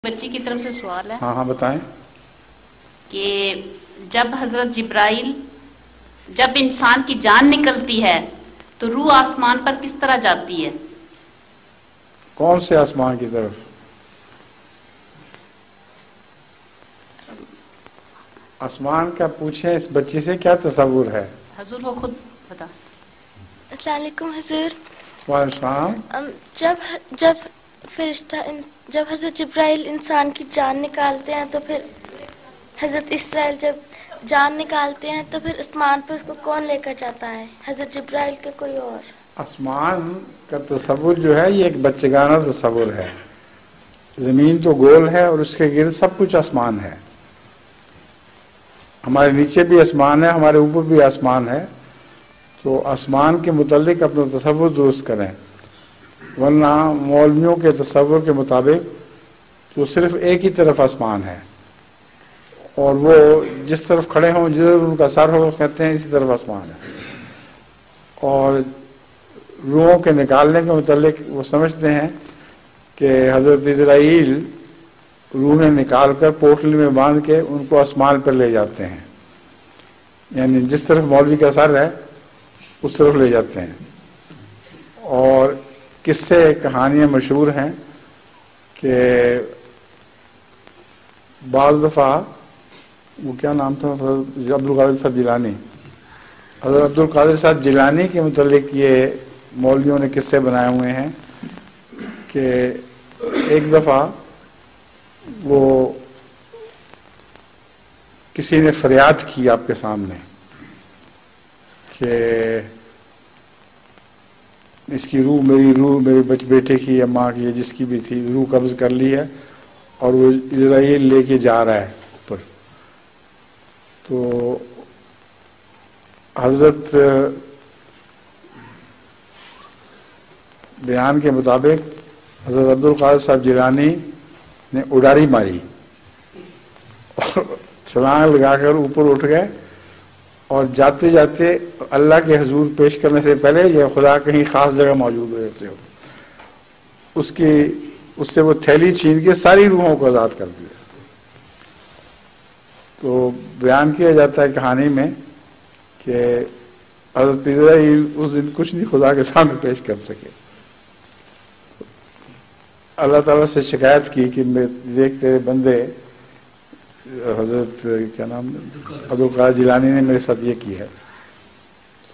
بچی کی طرف سے سوال ہے. ہاں ہاں بتائیں. کہ جب حضرت جبرائیل جب انسان کی جان نکلتی ہے تو روح آسمان پر کس طرح جاتی ہے؟ کون سے آسمان کی طرف؟ آسمان کا پوچھیں اس بچی سے کیا تصور ہے. حضور وہ خود بتا. السلام علیکم حضور. وعلیکم السلام. جب حضرت جبرائیل انسان کی جان نکالتے ہیں تو پھر حضرت اسرائیل جب جان نکالتے ہیں تو پھر آسمان پہ اس کو کون لے کر جاتا ہے؟ حضرت جبرائیل کے کوئی اور؟ آسمان کا تصور جو ہے یہ ایک بچگانہ تصور ہے. زمین تو گول ہے اور اس کے گرد سب کچھ آسمان ہے. ہمارے نیچے بھی آسمان ہے، ہمارے اوپر بھی آسمان ہے. تو آسمان کے متعلق اپنا تصور درست کریں، ورنہ مولویوں کے تصور کے مطابق تو صرف ایک ہی طرف آسمان ہے، اور وہ جس طرف کھڑے ہوں جدھر ان کا سر ہو کہتے ہیں اسی طرف آسمان ہے. اور روحوں کے نکالنے کے متعلق وہ سمجھتے ہیں کہ حضرت اسرائیل روحیں نکال کر پوٹلی میں باندھ کے ان کو آسمان پر لے جاتے ہیں، یعنی جس طرف مولوی کا سر ہے اس طرف لے جاتے ہیں. اور قصے کہانیاں مشہور ہیں کہ بعض دفعہ وہ کیا نام تھا عبدالقادر صاحب جیلانی، حضرت عبدالقادر صاحب جیلانی کے متعلق یہ مولویوں نے قصے بنائے ہوئے ہیں کہ ایک دفعہ وہ کسی نے فریاد کی آپ کے سامنے کہ اس کی روح میرے بیٹے کی یا ماں کی یا جس کی بھی تھی روح قبض کر لی ہے اور وہ اسرائیل لے کے جا رہا ہے اوپر. تو حضرت بیان کے مطابق حضرت عبدالقادر صاحب جیلانی نے اڈاری ماری اور چھلانگ لگا کر اوپر اٹھ گئے، اور جاتے جاتے اللہ کے حضور پیش کرنے سے پہلے یہ خدا کہیں خاص جگہ موجود ہو جیسے ہو اس سے وہ تھیلی چھین کے ساری روحوں کو آزاد کر دیا. تو بیان کیا جاتا ہے کہانی میں کہ حضرت اسرائیل اس دن کچھ نہیں خدا کے سامنے پیش کر سکے. اللہ تعالیٰ سے شکایت کی کہ میں دیکھ تیرے بندے حضرت کیا نام عبدالقادر جیلانی نے میرے ساتھ یہ کی ہے.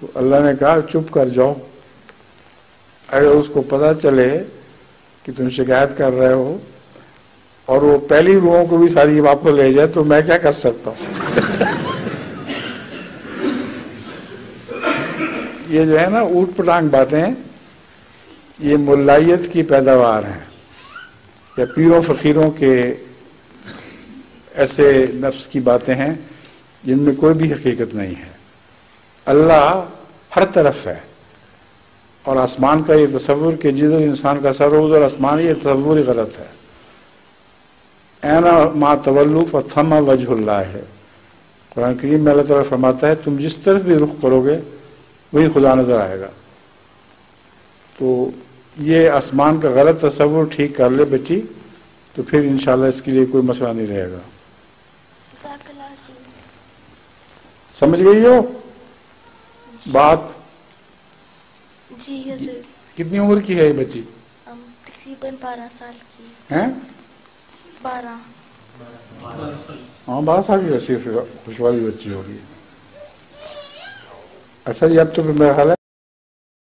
تو اللہ نے کہا چپ کر جاؤ، اگر اس کو پتہ چلے کہ تم شکایت کر رہے ہو اور وہ پہلی روحوں کو بھی ساری واپس لے جائے تو میں کیا کر سکتا ہوں. یہ جو ہے نا اوٹ پٹانگ باتیں یہ ملائیت کی پیداوار ہیں یا پیروں فقیروں کے ایسے نفس کی باتیں ہیں جن میں کوئی بھی حقیقت نہیں ہے. اللہ ہر طرف ہے، اور آسمان کا یہ تصور کہ جدھر انسان کا سر ہو ادھر آسمان، یہ تصور ہی غلط ہے. اینا ما تولو فثم وجہ اللہ ہے. قرآن کریم میں اللہ تعالیٰ فرماتا ہے تم جس طرف بھی رخ کرو گے وہی خدا نظر آئے گا. تو یہ آسمان کا غلط تصور ٹھیک کر لے بچی تو پھر انشاءاللہ اس کے لیے کوئی مسئلہ نہیں رہے گا. سمجھ گئی ہو بات؟ جی حضور. کتنی عمر کی ہے یہ بچی؟ تقریباً 12 سال کی ہیں. 12. ہاں 12 سال کی اچھی خوشوالی بچی ہوگی. اچھا جی اب تو میرا خیال ہے